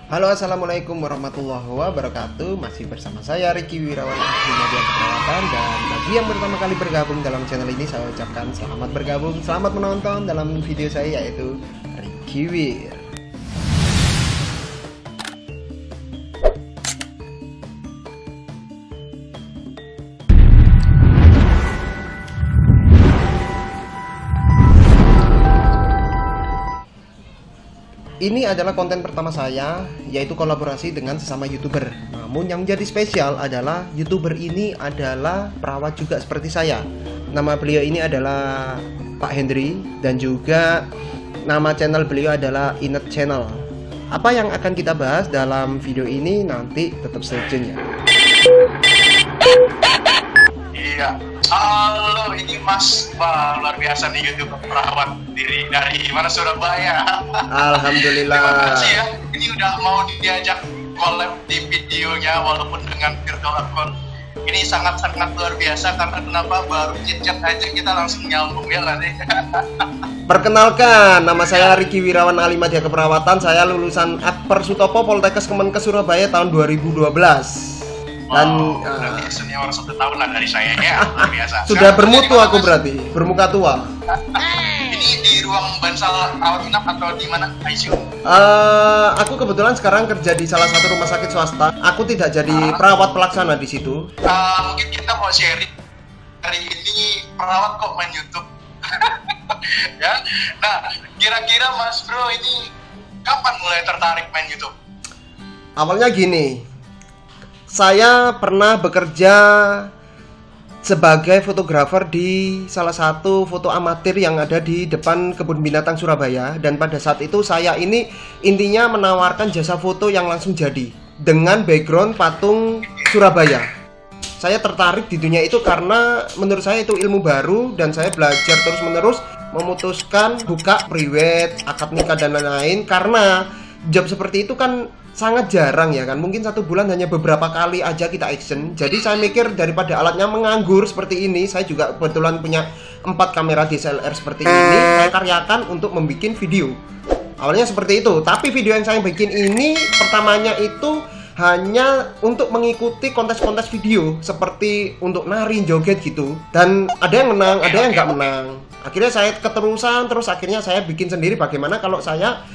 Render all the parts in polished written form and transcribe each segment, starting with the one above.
Halo, assalamualaikum warahmatullahi wabarakatuh. Masih bersama saya Ricky Wirawan Ahli Media Keperawatan. Dan bagi yang pertama kali bergabung dalam channel ini, saya ucapkan selamat bergabung, selamat menonton dalam video saya, yaitu Ricky Wir. Ini adalah konten pertama saya, yaitu kolaborasi dengan sesama YouTuber. Namun yang menjadi spesial adalah YouTuber ini adalah perawat juga seperti saya. Nama beliau ini adalah Pak Hendry, dan juga nama channel beliau adalah Inet Channel. Apa yang akan kita bahas dalam video ini, nanti tetap stay tune ya. Iya, halo, ini Mas, wah, luar biasa nih YouTube perawat dari mana, Surabaya. Alhamdulillah. Terima kasih ya, ini udah mau diajak collab di videonya walaupun dengan virtual account. Ini sangat-sangat luar biasa karena kenapa, baru chat aja kita langsung nyambung ya lah nih. Perkenalkan, nama saya Ricky Wirawan Ahli Media Keperawatan. Saya lulusan Akper Sutopo Poltekkes Kemenkes Surabaya tahun 2012. Dan berarti senior 1 tahun lah dari saya ya, luar biasa. Sudah bermutu aku berarti, bermuka tua. Ini di ruang bansal rawat inap atau di mana, ICU? Aku kebetulan sekarang kerja di salah satu rumah sakit swasta. Aku tidak jadi perawat pelaksana di situ. Mungkin kita mau sharing hari ini, perawat kok main YouTube. Ya, nah kira-kira Mas Bro ini kapan mulai tertarik main YouTube? Awalnya gini. Saya pernah bekerja sebagai fotografer di salah satu foto amatir yang ada di depan kebun binatang Surabaya. Dan pada saat itu saya ini intinya menawarkan jasa foto yang langsung jadi dengan background patung Surabaya. Saya tertarik di dunia itu karena menurut saya itu ilmu baru, dan saya belajar terus menerus, memutuskan buka priwet, akad nikah dan lain-lain. Karena job seperti itu kan sangat jarang ya kan, mungkin 1 bulan hanya beberapa kali aja kita action. Jadi saya mikir daripada alatnya menganggur seperti ini, saya juga kebetulan punya 4 kamera DSLR seperti ini, saya karyakan untuk membuat video. Awalnya seperti itu, tapi video yang saya bikin ini pertamanya itu hanya untuk mengikuti kontes-kontes video, seperti untuk nari, joget gitu. Dan ada yang menang, ada yang nggak menang. Akhirnya saya keterusan, terus akhirnya saya bikin sendiri bagaimana kalau saya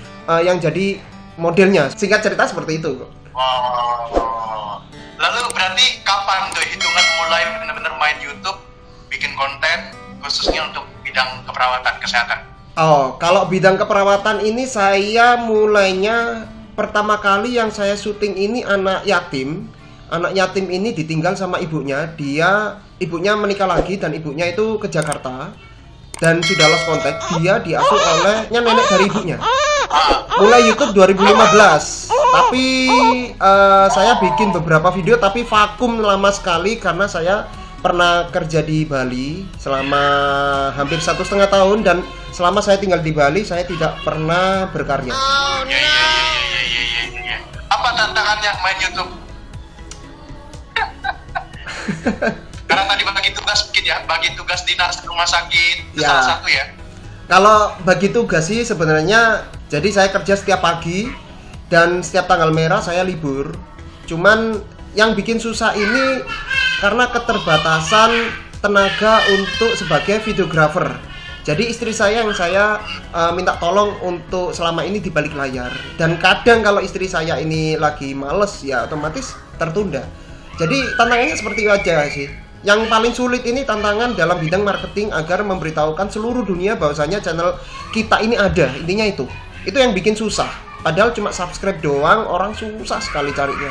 yang jadi modelnya. Singkat cerita seperti itu. Wow. Lalu berarti kapan tuh hitungan mulai benar-benar main YouTube, bikin konten khususnya untuk bidang keperawatan kesehatan? Oh, kalau bidang keperawatan ini saya mulainya pertama kali yang saya syuting ini anak yatim. Anak yatim ini ditinggal sama ibunya. Ibunya menikah lagi dan ibunya itu ke Jakarta dan sudah lost contact. Dia diasuh oleh nenek dari ibunya. Mulai YouTube 2015. Tapi saya bikin beberapa video tapi vakum lama sekali karena saya pernah kerja di Bali selama hampir 1,5 tahun, dan selama saya tinggal di Bali saya tidak pernah berkarya. Iya. Apa tantangannya main YouTube? Karena tadi bagi tugas mungkin ya, bagi tugas dinas rumah sakit itu Ya. salah satu ya. Kalau bagi tugas sih sebenarnya, jadi saya kerja setiap pagi dan setiap tanggal merah saya libur. Cuman yang bikin susah ini karena keterbatasan tenaga untuk sebagai videographer. Jadi istri saya yang saya minta tolong untuk selama ini di balik layar. Dan kadang kalau istri saya ini lagi males ya otomatis tertunda. Jadi tantangannya seperti itu aja sih. Yang paling sulit ini tantangan dalam bidang marketing agar memberitahukan seluruh dunia bahwasanya channel kita ini ada. Intinya itu yang bikin susah. Padahal cuma subscribe doang, orang susah sekali carinya.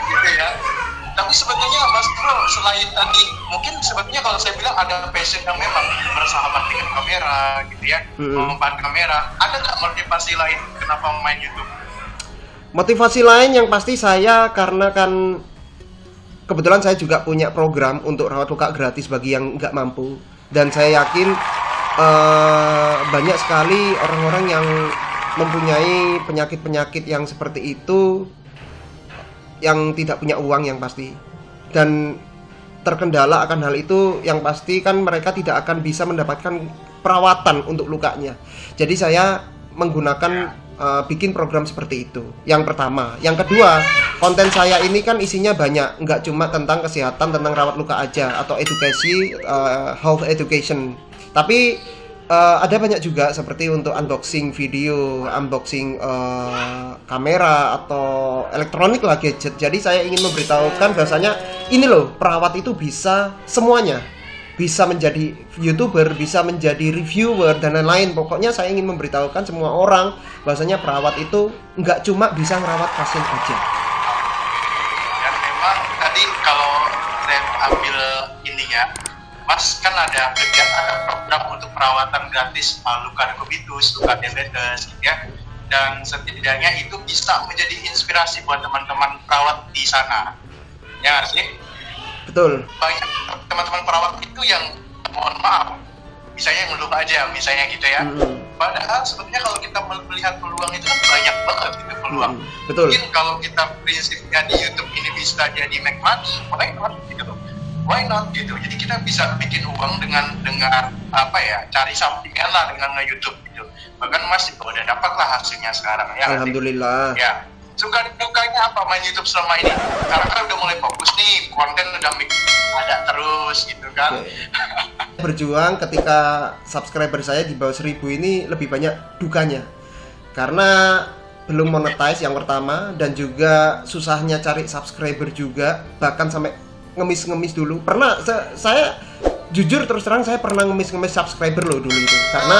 Gitu ya. Tapi sebetulnya Mas Bro, selain tadi, mungkin sebetulnya kalau saya bilang ada passion yang memang bersahabat dengan kamera gitu ya, mempan kamera. Ada nggak motivasi lain kenapa main YouTube? Motivasi lain yang pasti saya, karena kan kebetulan saya juga punya program untuk rawat luka gratis bagi yang nggak mampu. Dan saya yakin banyak sekali orang-orang yang mempunyai penyakit-penyakit yang seperti itu, yang tidak punya uang yang pasti. Dan terkendala akan hal itu, yang pasti kan mereka tidak akan bisa mendapatkan perawatan untuk lukanya. Jadi saya menggunakan bikin program seperti itu. Yang pertama. Yang kedua, konten saya ini kan isinya banyak, nggak cuma tentang kesehatan, tentang rawat luka aja atau edukasi, health education. Tapi ada banyak juga seperti untuk unboxing video, unboxing kamera atau elektronik lah, gadget. Jadi saya ingin memberitahukan bahwasanya ini loh, perawat itu bisa semuanya. Bisa menjadi YouTuber, bisa menjadi reviewer dan lain-lain. Pokoknya saya ingin memberitahukan semua orang bahwasanya perawat itu nggak cuma bisa merawat pasien aja. Dan memang tadi kalau saya ambil ininya, Mas kan ada program untuk perawatan gratis luka kubitus, luka diabetes, gitu ya. Dan setidaknya itu bisa menjadi inspirasi buat teman-teman perawat di sana. Ya sih. Betul. Banyak teman-teman perawat itu yang mohon maaf, misalnya yang lupa aja, misalnya gitu ya. Padahal sebetulnya kalau kita melihat peluang itu kan banyak banget gitu peluang. Betul. Mungkin kalau kita prinsipnya di YouTube ini bisa jadi make money, why not gitu? Why not gitu? Jadi kita bisa bikin uang dengan apa ya? Cari sampingan lah dengan nge-YouTube gitu. Bahkan Mas juga udah dapat lah hasilnya sekarang ya. Alhamdulillah. Ya. Suka dukanya apa main YouTube selama ini? Karena kan udah mulai fokus nih, konten udah ada terus gitu kan. Berjuang ketika subscriber saya di bawah 1000 ini lebih banyak dukanya. Karena belum monetize yang pertama, dan juga susahnya cari subscriber juga, bahkan sampai ngemis-ngemis dulu. Pernah saya jujur terus terang, saya pernah ngemis-ngemis subscriber loh dulu itu. Karena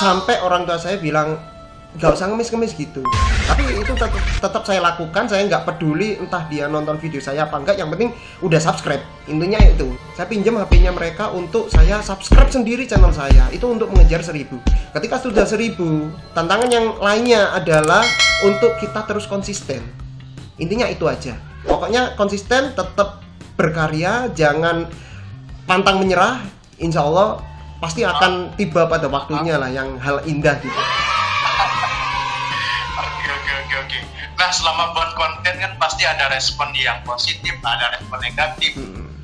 sampai orang tua saya bilang nggak usah ngemis-ngemis gitu. Tapi itu tetap saya lakukan. Saya nggak peduli entah dia nonton video saya apa enggak, yang penting udah subscribe. Intinya itu, saya pinjam HP-nya mereka untuk saya subscribe sendiri channel saya, itu untuk mengejar 1000. Ketika sudah 1000, tantangan yang lainnya adalah untuk kita terus konsisten. Intinya itu aja, pokoknya konsisten, tetap berkarya, jangan pantang menyerah. Insya Allah pasti akan tiba pada waktunya lah yang hal indah gitu. Oke. Nah, selama buat konten kan pasti ada respon yang positif, ada respon negatif.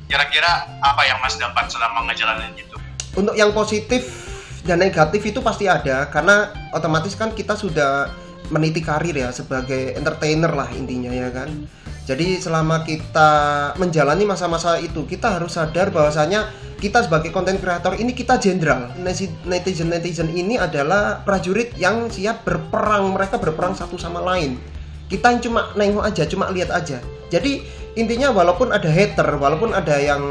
Kira-kira apa yang Mas dapat selama ngejalanin itu? Untuk yang positif dan negatif itu pasti ada, karena otomatis kan kita sudah meniti karir ya sebagai entertainer lah intinya ya kan. Jadi selama kita menjalani masa-masa itu, kita harus sadar bahwasanya kita sebagai content creator ini kita jenderal. Netizen ini adalah prajurit yang siap berperang. Mereka berperang satu sama lain. Kita yang cuma nengok aja, cuma lihat aja. Jadi intinya walaupun ada hater, walaupun ada yang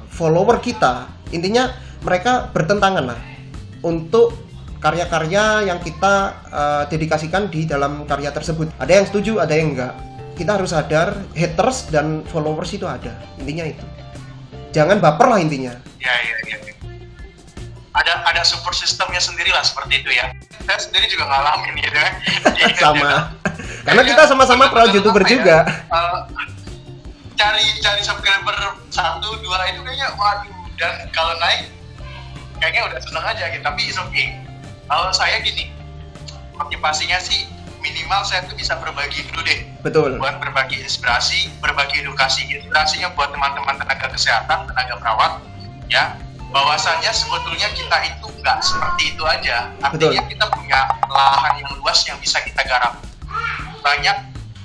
follower kita, intinya mereka bertentangan lah untuk karya-karya yang kita dedikasikan di dalam karya tersebut. Ada yang setuju, ada yang enggak. Kita harus sadar haters dan followers itu ada. Intinya itu. Jangan baper lah intinya. Ya. Ada support sistemnya sendiri lah seperti itu ya. Saya sendiri juga ngalamin gitu ya. Sama. Karena kita sama-sama pro YouTuber juga. Cari subscriber 1, 2 itu kayaknya waduh, dan kalau naik kayaknya udah seneng aja gitu. Tapi it's okay. Kalau saya gini, motivasinya sih minimal saya tuh bisa berbagi dulu deh. Betul. Buat berbagi inspirasi, berbagi edukasi. Inspirasinya buat teman-teman tenaga kesehatan, tenaga perawat, ya. Bahwasannya sebetulnya kita itu nggak seperti itu aja. Artinya kita punya lahan yang luas yang bisa kita garap. Banyak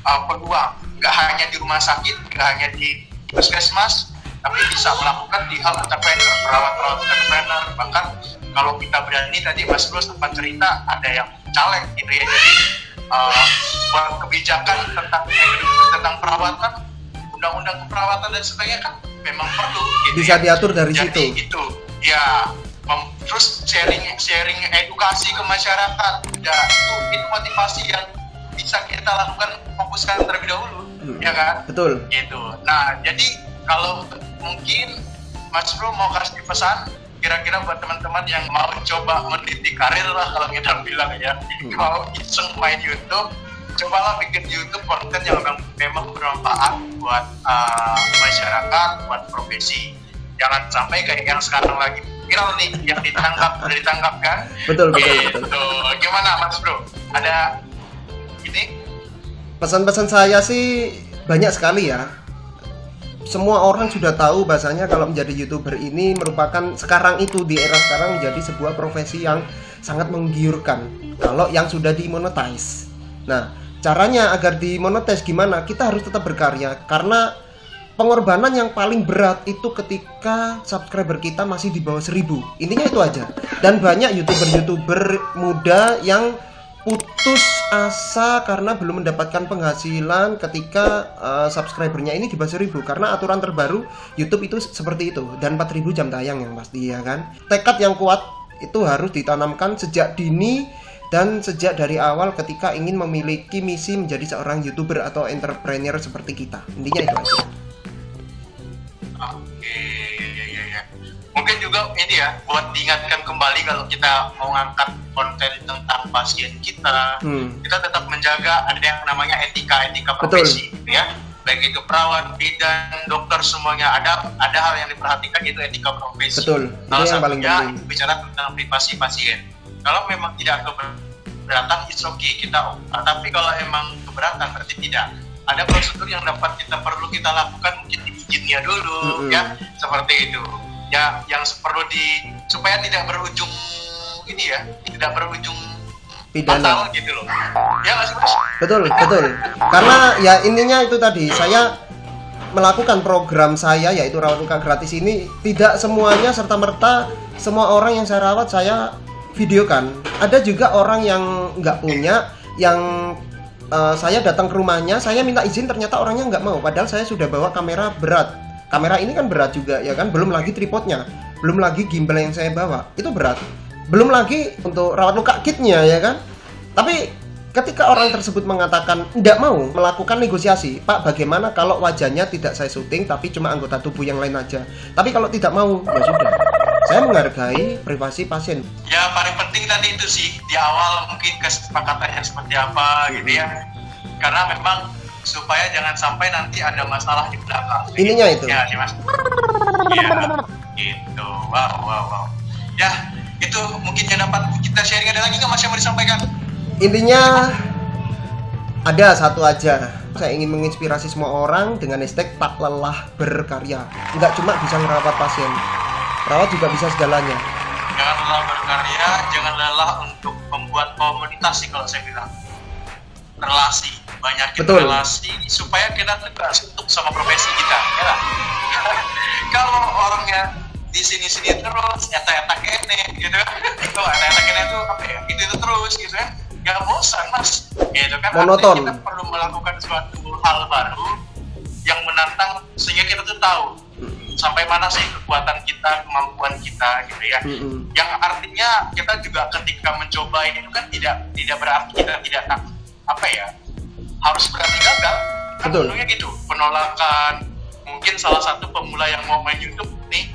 peluang, nggak hanya di rumah sakit, nggak hanya di puskesmas, tapi bisa melakukan di hal entrepreneur, perawat-perawat entrepreneur. Bahkan kalau kita berani, tadi Mas Bro sempat cerita ada yang caleg gitu ya. Jadi buat kebijakan tentang perawatan, undang-undang keperawatan dan sebagainya kan memang perlu gitu, bisa ya. diatur dari jadi, situ. Itu ya, terus sharing edukasi ke masyarakat. Ya, itu motivasi yang bisa kita lakukan, fokuskan terlebih dahulu, ya kan? Betul. Gitu. Nah, jadi kalau mungkin Mas Bro mau kasih pesan kira-kira buat teman-teman yang mau coba meniti karir lah kalau kita bilang ya, mau iseng main YouTube, cobalah bikin YouTube konten yang memang bermanfaat buat masyarakat, buat profesi. Jangan sampai kayak yang sekarang lagi viral nih, yang udah ditangkap kan? Betul. Gimana Mas Bro? Ada ini? Pesan-pesan saya sih banyak sekali ya. semua orang sudah tahu bahasanya kalau menjadi YouTuber ini merupakan sekarang itu di era sekarang menjadi sebuah profesi yang sangat menggiurkan kalau yang sudah dimonetize. Nah, caranya agar dimonetize gimana? Kita harus tetap berkarya karena pengorbanan yang paling berat itu ketika subscriber kita masih di bawah 1000. Intinya itu aja. Dan banyak YouTuber muda yang putus asa karena belum mendapatkan penghasilan ketika subscribernya ini di bawah 1000 karena aturan terbaru YouTube itu seperti itu, dan 4000 jam tayang yang pasti ya kan. Tekad yang kuat itu harus ditanamkan sejak dini dan sejak dari awal ketika ingin memiliki misi menjadi seorang YouTuber atau entrepreneur seperti kita. Intinya itu aja. Oke, ya. Mungkin juga ini ya, buat diingatkan kembali kalau kita mau ngangkat konten tentang pasien kita, kita tetap menjaga ada yang namanya etika profesi, gitu ya. Baik itu perawat, bidan, dokter, semuanya ada hal yang diperhatikan, yaitu etika profesi. Betul. Salah satunya bicara tentang privasi pasien. Kalau memang tidak keberatan, it's okay kita. Tapi kalau emang keberatan berarti tidak. Ada prosedur yang perlu kita lakukan, mungkin izinnya dulu, ya, seperti itu. Ya, yang perlu supaya tidak berujung ini ya, tidak berujung pidana gitu loh. Ya nggak sih, Mas? Betul. Karena ya intinya itu tadi, saya melakukan program saya yaitu rawat luka gratis ini tidak semuanya serta-merta semua orang yang saya rawat saya videokan. Ada juga orang yang nggak punya, yang saya datang ke rumahnya, saya minta izin, ternyata orangnya nggak mau, padahal saya sudah bawa kamera berat. Kamera ini kan berat juga ya kan, belum lagi tripodnya, belum lagi gimbal yang saya bawa, itu berat. Belum lagi untuk rawat luka kitnya ya kan. Tapi ketika orang tersebut mengatakan tidak mau melakukan negosiasi, Pak bagaimana kalau wajahnya tidak saya syuting tapi cuma anggota tubuh yang lain aja. Tapi kalau tidak mau, ya sudah. Saya menghargai privasi pasien. Ya paling penting tadi itu sih, di awal mungkin kesepakatannya seperti apa gitu ya. Karena memang supaya jangan sampai nanti ada masalah di belakang. Ininya itu. Ya, nih Mas. Ya, gitu. Wow. Ya, itu mungkin yang dapat kita sharing. Ada lagi nggak Mas yang mau disampaikan? Intinya ada satu aja. Saya ingin menginspirasi semua orang dengan hashtag tak lelah berkarya. Nggak cuma bisa merawat pasien, perawat juga bisa segalanya. Jangan lelah berkarya, jangan lelah untuk membuat komunitas sih kalau saya bilang. Relasi, banyakin relasi supaya kita tegas untuk sama profesi kita, ya lah. Kalau orangnya di sini terus, eta kene, gitu kan? Itu eta kene itu apa ya? Itu terus, gitu kan? Gak bosan Mas, gitu kan? Monoton. Kita perlu melakukan suatu hal baru yang menantang sehingga kita tuh tahu sampai mana sih kekuatan kita, kemampuan kita, gitu ya. Yang artinya kita juga ketika mencoba ini kan tidak berarti kita tidak takut. Apa ya, harus berani gagal kan. Dulunya gitu, penolakan. Mungkin salah satu pemula yang mau main YouTube nih,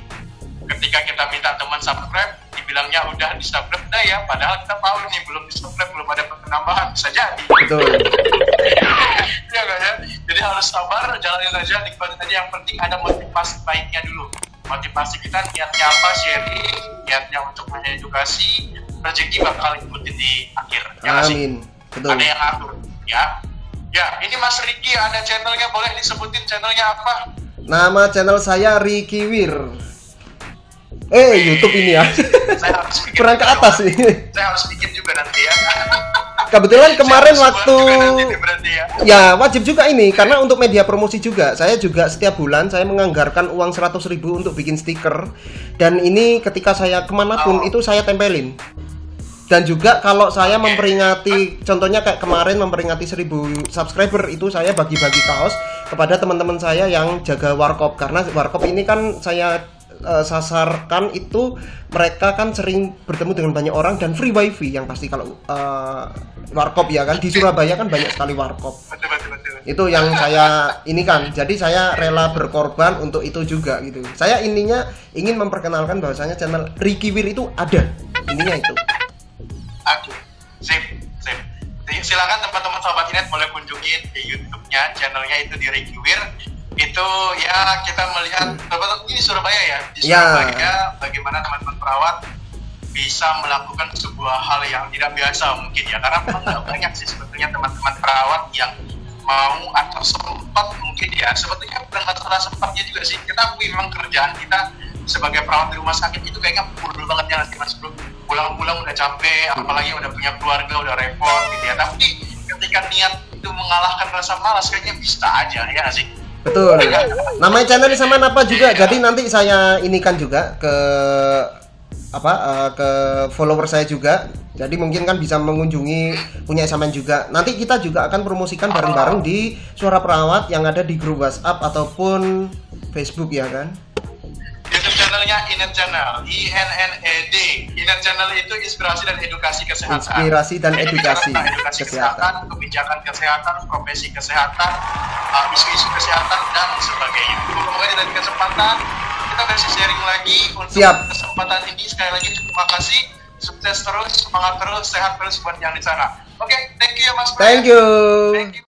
ketika kita minta teman subscribe, dibilangnya udah di subscribe dah ya, padahal kita tahu nih belum di subscribe, belum ada penambahan, bisa jadi. Betul. Ya kan ya, jadi harus sabar, jalanin aja, nikmatin aja. Yang penting ada motivasi baiknya dulu. Motivasi kita niatnya apa, sharing, niatnya untuk mengedukasi, rezeki bakal ikutin di akhir. Ya amin. Betul. Ada yang atur, ya. Ya, ini Mas Ricky ada channelnya, boleh disebutin channelnya apa? Nama channel saya Ricky Wir. YouTube ini ya. Saya harus bikin kurang ke atas nih. Saya harus bikin juga nanti ya. Kebetulan kemarin waktu ya wajib juga ini karena untuk media promosi juga. Saya juga setiap bulan saya menganggarkan uang 100.000 untuk bikin stiker, dan ini ketika saya kemanapun itu saya tempelin. Dan juga kalau saya memperingati, contohnya kayak kemarin memperingati 1000 subscriber, itu saya bagi-bagi kaos kepada teman-teman saya yang jaga warkop. Karena warkop ini kan saya sasarkan itu mereka kan sering bertemu dengan banyak orang dan free wifi yang pasti kalau warkop ya kan. Di Surabaya kan banyak sekali warkop. Itu yang saya ini kan. Jadi saya rela berkorban untuk itu juga gitu. Saya intinya ingin memperkenalkan bahwasanya channel Ricky Wir itu ada. Intinya itu. Sip. Silakan teman-teman Sobat Inet boleh kunjungin di YouTube-nya, channelnya itu di Ricky Wir. Itu ya kita melihat ini Surabaya ya. Di Surabaya bagaimana teman-teman perawat bisa melakukan sebuah hal yang tidak biasa mungkin ya. Karena memang nggak banyak sih sebetulnya teman-teman perawat yang mau atau sempat mungkin ya, sebetulnya bukan masalah sempatnya juga sih, kita akui memang kerjaan kita sebagai perawat di rumah sakit itu kayaknya pukul banget ya Mas Bro, pulang-pulang udah capek, apalagi udah punya keluarga, udah repot gitu ya, tapi ketika niat itu mengalahkan rasa malas kayaknya bisa aja ya nggak sih? Betul. Namanya channel sama apa juga. Jadi nanti saya inikan juga ke ke follower saya juga. Jadi mungkin kan bisa mengunjungi punya Isaman juga. Nanti kita juga akan promosikan bareng-bareng di Suara Perawat yang ada di grup WhatsApp ataupun Facebook ya kan. YouTube channelnya Inet Channel, INNED. Inet Channel itu inspirasi dan edukasi kesehatan. Inspirasi dan edukasi kesehatan, kebijakan kesehatan, profesi kesehatan, isu-isu kesehatan dan sebagainya. Pokoknya dari kesempatan kita masih sharing lagi untuk kesempatan ini. Sekali lagi terima kasih, sukses terus, semangat terus, sehat terus buat yang di sana. Oke, thank you ya Mas. Thank you.